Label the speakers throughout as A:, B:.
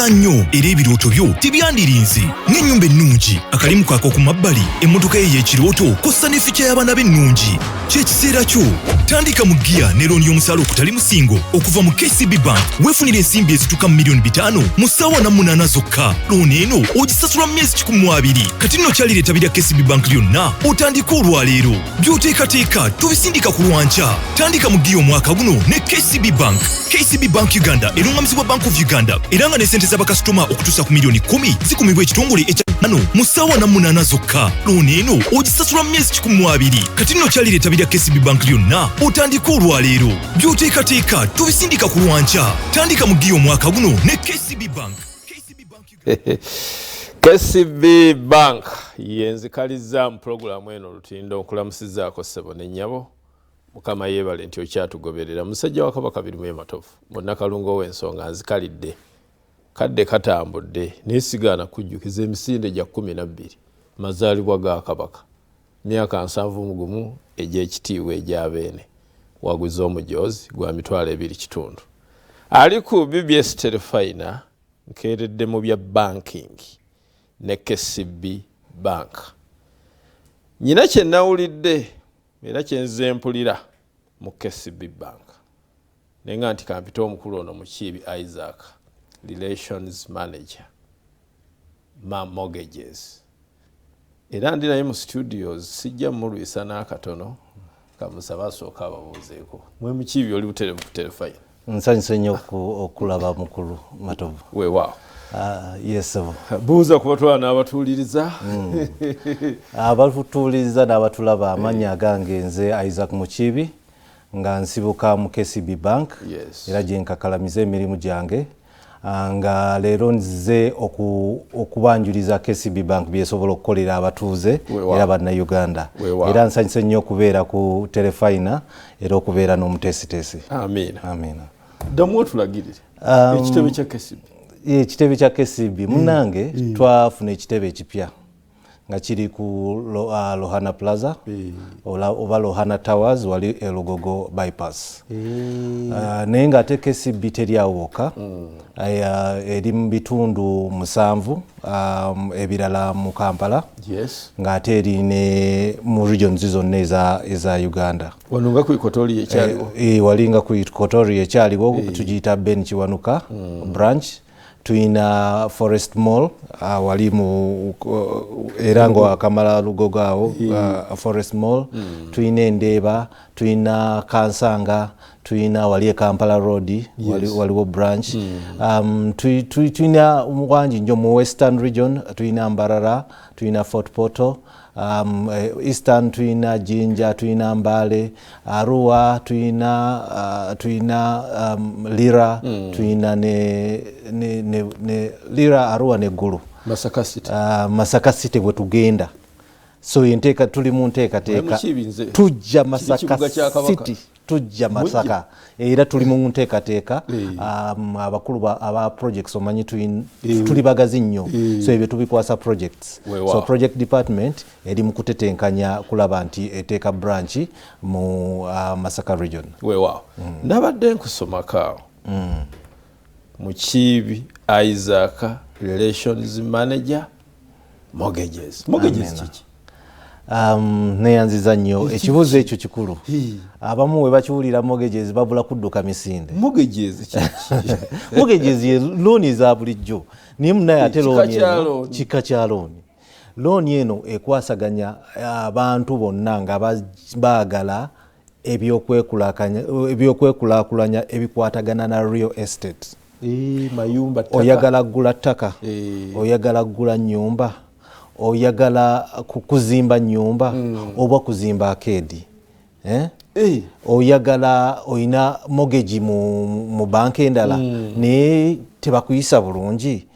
A: wewuula nnyo era ebirooto byo tebyandirinze n'ennyumba ennungi akalimu kaako ku mabbali emmotoka ye y'ekirooto kossa ne ficha y'abaana b'ennungi ky'ekiseera kyo tandika mu giya ne looni y'omusaala okutali musingo okuva mu KCB Bank weefunira ensimbi ezituuka mu miliyoni 5 mu ssaawa na 8 zokka looni eno ogisasula mu myezi 12 kati nno kyalireeta bya KCB Bank lyonna otandika olwaleero by'oteekateeka tubisindika ku lwanca tandika mu giya omwaka guno ne KCB Bank. KCB Bank Uganda erungamizibwa Bank of Uganda era nga ne ssente z'abakasitoma okutuusa ku miliyoni 10 zikumibwa ekitongole ekyano mu ssaawa na 8 zokka looni eno ogisasula mu myezi 12 kati nno kyalireeta bya KCB Bank lyonna otandika olwaleero by'oteekateeka tubisindika ku lwanca tandika mu giya omwaka guno ne KCB Bank.
B: KCB Bank yenzikaliza mu pulogulaamu eno olutindo nkulamusizaako ssebo ne nnyabo mukama yeebale nti okyatugoberera musajja wa Kabaka Birima Ematovu bonna kalungo w'ensonga nzikalidde kadde katambudde neesigaana kujjukiza emisinde gya 12 mazaalibwa ga Kabaka myaka 70 egy'ekitiibwa egy'abeene waguza omujoozi gwa mitwalo 2.5 ali ku BBS Terefayina nkeeredde mu bya banking ne KCB Bank nyina kye nawulidde era kyenze mpulira mu KCB Bank nenga nti kampita omukulu ono Mukiibi Isaac Relations Manager Mortgages era ndi naye mu studios sijja mulwisa n'akatono kamusaba asooka ababuuzeeko mwe Mukiibi oli butere mu Terefayina.
C: Nsanyuse nnyo okulaba mukulu Matovu.
B: Weewaawo.
C: Yes.
B: Buuza ku batwala n'abatuuliriza.
C: Abatuuliriza n'abatulaba amannya agange nze Isaac Mukiibi nga nsibuka mu KCB Bank.
B: Yes.
C: Era gye nkakalamiza emirimu gyange. Nga leero nzize okubanjuliza KCB Bank byesobola okukolera abatuuze era bannayuganda. Era nsanyuse nnyo okubeera ku Terefayina era okubeera n'omuteesiteesi.
B: Amiina.
C: Amiina.
B: Ddamu otulagirire ekitebe kya KCB.
C: Ekitebe kya KCB munnange twafuna ekitebe ekipya nga kiri ku Lohana Plaza oba Lohana Towers wali Elugogo bypass. Naye nga ate KCB teryawoka eri mu bitundu 7 ebirala mu Kampala.
B: Yes.
C: Nga ate eri ne mu regions zonna eza Uganda.
B: Wanunga ku Ikotori ekyaliwo.
C: Walinga ku Ikotori ekyaliwo tugiyita Ben Kiwanuka branch. Tuina Forest Mall wali mu era ngo akamala Lugogo awo Forest Mall. Tuina Endeeba, tuina Kansanga, tuina wali Kampala Road waliwo branch. Tuina mwanji njo mu Western region tuina Mbarara, tuina Fort Portal. Eastern tuina Jinja, tuina Mbale, Arua tuina Lira, tuina ne Lira, Arua ne Gulu.
B: Masaka City.
C: Masaka City bwe tugenda. So yenteka tuli mu nteekateeka tujja Masaka City. Tujja Masaka era tuli mu nteekateeka abakulu aba projects omanyi tuli bagazi nnyo so ebyo tubikwasa projects. So project department eri mu kutetenkanya kulaba nti eteeka branch mu Masaka region.
B: Weewaawo. Nabadde nkusomako Mukiibi Isaac Relations Manager Mortgages. Mortgages kiki?
C: Neyanziza nnyo ekibuuzo ekyo kikulu. Abamu we bakiwulira mortgages babula kudduka misinde.
B: Mortgages kiki?
C: Mortgages ye looni za bulijjo. Niye munaye ate looni eno kika kya looni. Looni eno ekwasaganya abantu bonna nga baagala ebyokwekulaakulanya ebikwatagana na real estate.
B: Mayumba ttaka.
C: Oyagala ggula ttaka. Oyagala ggula nnyumba. Oyagala kuzimba nyumba oba kuzimba akedi. Oyagala oyina mortgage mu banka endala ne tebakuyisa bulungi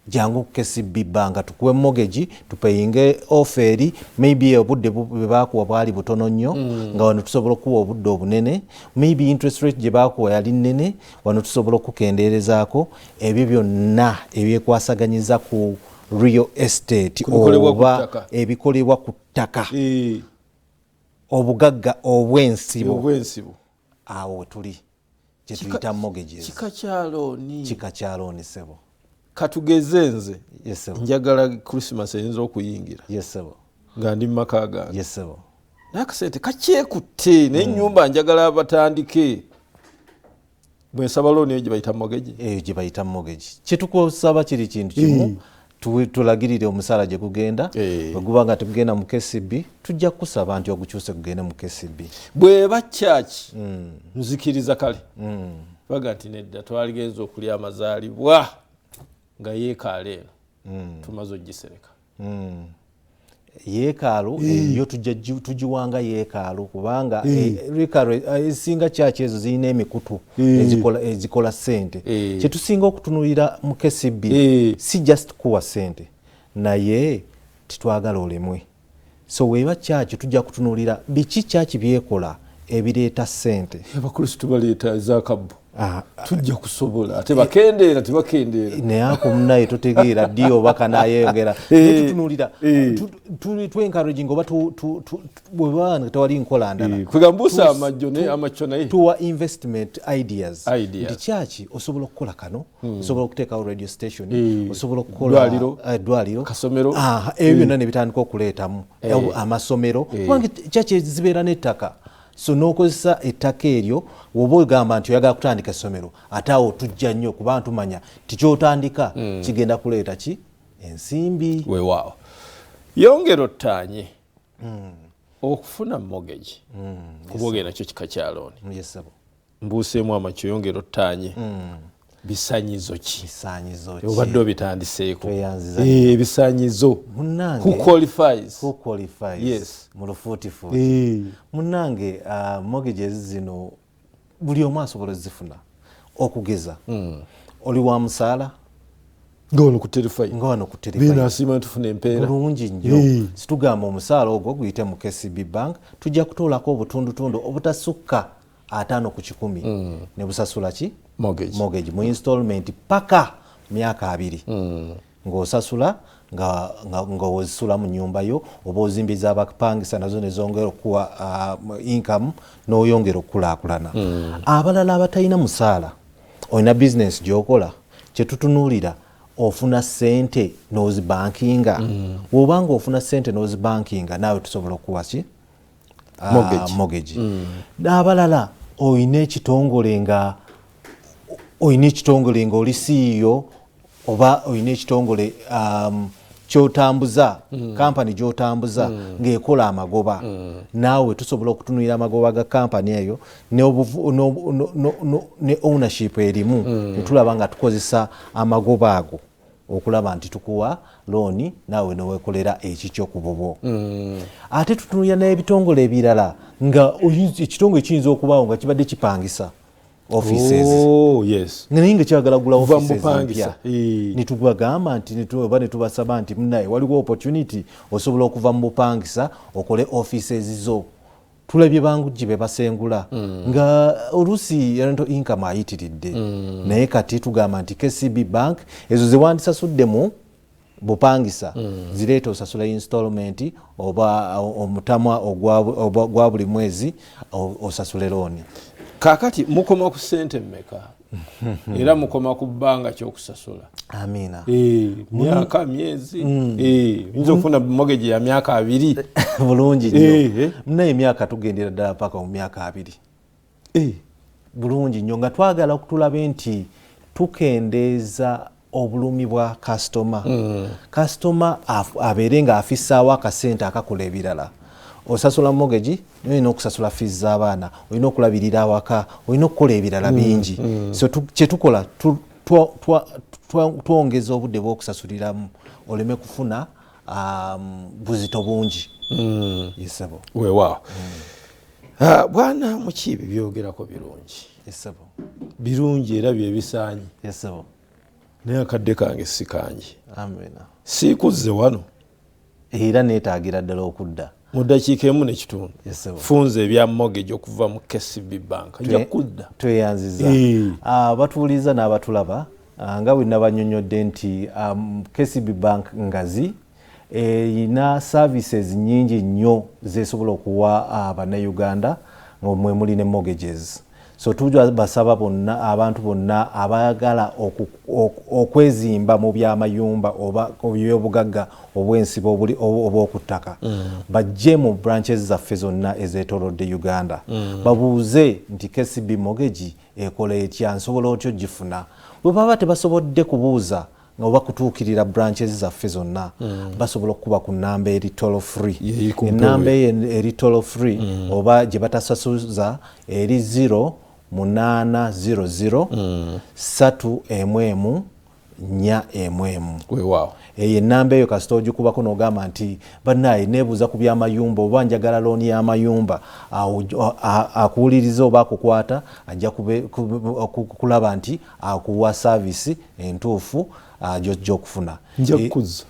C: jangu KCB Bank tukuwe mortgage tupeyinge offer maybe obudde bwe bakuwa bwali butono nnyo nga wano tusobola okuwa obudde obunene maybe interest rate gye bakuwa yali nnene wano tusobola okukendeerezaako ebyo byonna ebyekwasaganyiza ku real estate oba ebikolebwa ku ttaka obugagga obwensibo awo tuli kye tuyita mortgages.
B: Kika kya looni sebo. katugeze nze
C: Yes sebo.
B: njagala Christmas eyinza okuyingira
C: Yes sebo.
B: nga ndi maka gange.
C: Yes sebo.
B: Nakasente kakyekutte n'ennyumba njagala abatandike. Bwe nsaba looni eyo gye bayita mortgage.
C: Eyo gye bayita mortgage. Kye tukusaba kiri kintu kimu. Tulagirire omusaala gye gugenda. Bwe guba nga tegugenda mu KCB tujja kusaba nti ogukyuse gugende mu KCB.
B: Bw'eba church nzikiriza kale. Baga nti nedda twaligenza okulya amazaalibwa nga yeekaala eno tumaze ogisereka.
C: Yeekaalu yo tugiwanga yeekaalu kubanga yeekaalu ezisinga kyaki ezo zirina emikutu ezikola ssente. Kye tusinga okutunulira mu KCB si just kuwa ssente naye titwagala olemwe. So weeba kyaki tujja kutunulira biki kyaki byekola ebireeta ssente.
B: Abakristu baleeta ezakabbo. Tujja kusobola ate bakendeera tebakendeera
C: naye ako munaye totegeera ddi oba kanayeyongera tutunulira twencouraging oba bweba tewali nkola ndala
B: kwegambuusa amacyo naye
C: tuwa investment ideas nti kyaki osobola okukola kano osobola okuteekawo radio station osobola okukola eddwaliro
B: kasomero
C: ebyo byonna ne bitandika okuleetamu amasomero kubanga kyaki zibeera n'ettaka. So n'okozesa ettaka eryo woba ogamba nti oyagala kutandika essomero ate awo tujja nnyo kuba tumanya tikyotandika kigenda kuleeta ki ensimbi.
B: Weewaawo yongera ottaanye okufuna mortgage kuba ogenda kyo kika kya looni. Mbuuseemu amakyo yongera ottaanye bisanyizo ki obadde obitandiseeko ebisanyizo who qualifies
C: yes mu lufuutifuuti munnange mortgages zino buli omu asobola zifuna okugeza oli wa musaala
B: ng'ono ku terify
C: binasiima tufuna empeera bulungi nnyo situgamba omusaala ogwo guyite mu KCB bank tujja kutuulako obutundutundu obutasukka 5 ku 10 ne busasula ki mortgage mu installment paka myaka 2 ng'osasula nga ozisula mu nyumba yo oba ozimbiza abapangisa nazo nezongera okuwa income n'oyongera okukulaakulana. Abalala abatalina musaala olina business gy'okola kyetutunuulira ofuna ssente n'ozibankinga wobanga ofuna ssente n'ozibankinga naawe tusobola okuwa ki mortgage. N'abalala olina ekitongole nga oli CEO oba olina ekitongole kyotambuza kampani gyotambuza ng'ekola amagoba naawe tusobola okutunulira amagoba ga kampani eyo ne ownership erimu netulaba nga tukozesa amagoba ago okulaba nti tukuwa looni naawe neweekolera ekikyo ku bubwo. Ate tutunulira n'ebitongole ebirala nga ekitongole kiyinza okubaawo nga kibadde kipangisa offices naye nga kyagala gula offices mpya nitugagamba nti oba netubasaba nti munaye waliwo opportunity osobola okuva mu bupangisa okole offices zo. Tulabye bangujji be basengula nga oluusi rental income ayitiridde naye kati tugamba nti KCB bank ezo ze wandisasudde mu bupangisa zireeta osasula installment oba omutamwa ogwa buli mwezi osasule looni.
B: Kakati mukoma ku ssente mmeka era mukoma ku bbanga ky'okusasula?
C: Amiina.
B: Myaka myezi nzo kufuna mortgage ya myaka 2
C: bulungi nnyo naye emyaka tugendera ddala paka mu myaka 2 bulungi nnyo nga twagala okutulabe nti tukendeeza obulumi bwa kasitoma abeere nga afissaawo akasente akakola ebirala. Osasula mortgage olina okusasula fees z'abaana olina okulabirira awaka olina okukola ebirala bingi so kyetukola twongeza obudde bw'okusasuliramu oleme kufuna buzito bungi. Yesabo
B: weewaawo bwana mukiibi byogerako birungi birungi era byebisaanyi naye akadde kange si kangi siikuzze wano
C: era neetaagira ddala okudda
B: mu ddakiika emu n'ekitundu funza ebya mortgage okuva mu KCB bank nja kudda
C: tweyanziza batuwuliza n'abatulaba nga bwe nabanyonyodde nti KCB bank ngazi erina services nyingi nnyo zesobola okuwa bannayuganda mwe muli ne mortgages. so tujja basaba bonna abantu bonna abayagala okwezimba mu byamayumba oba ebyobugagga obwensibo obw'okuttaka bajje mu branches zaffe zonna ezeetoolodde Uganda babuuze nti KCB mortgage ekola etya nsobola otyo gifuna bwe baba tebasobodde kubuuza oba kutuukirira branches zaffe zonna basobola okuba ku namba eri toll free enamba eri toll free oba gye batasasuza eri 0800 3 4
B: weewaawo
C: eyo enamba eyo kasita ogikubako n'ogamba nti bannaye neebuuza ku byamayumba oba njagala looni y'amayumba akuwuliriza oba akukwata ajja kulaba nti akuwa saavisi entuufu gy'okufuna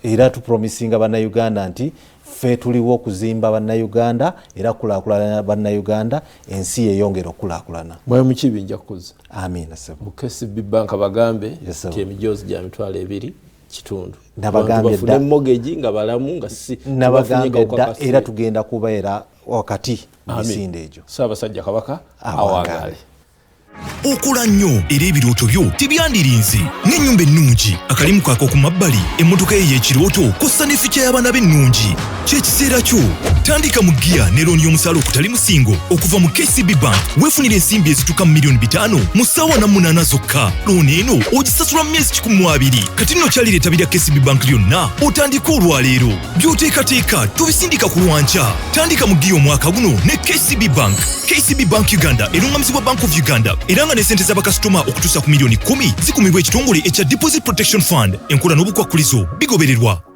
C: era tupromisinga bannayuganda nti ffe tuliwo okuzimba bannayuganda era kulaakulana bannayuganda ensi yeyongera okukulaakulana
B: mwoyo mukibi nja kukuza
C: amiina sebo
B: mu KCB bank bagambe nti emijoozi gya mitwalo 2 kitundu
C: nabagambye
B: dda mortgage nga balamu nga si
C: nabagambye dda era tugenda kubeera wakati misinde egyo
B: Ssaabasajja Kabaka awangaale
A: okola nnyo era ebirooto byo tebyandirinze n'ennyumba ennungi akalimu kaako ku mabbali emmotoka ye y'ekirooto kossa ne fikya y'abaana b'ennungi ky'ekiseera kyo tandika mu giya ne looni y'omusaala okutali musingo okuva mu KCB bank weefunira ensimbi ezituuka mu miliyoni 5 mu ssaawa na 8 zokka looni eno ogisasula mu myezi 12 kati nno kyalireeta bya KCB bank lyonna otandika olwaleero by'oteekateeka tubisindika ku lwankya tandika mu giya omwaka guno ne KCB bank Uganda erungamizibwa Bank of Uganda era nga ne ssente z'abakasitoma okutuusa ku miliyoni 10 zikumibwa ekitongole ekya Deposit Protection Fund enkola n'obukwakkulizo bigobererwa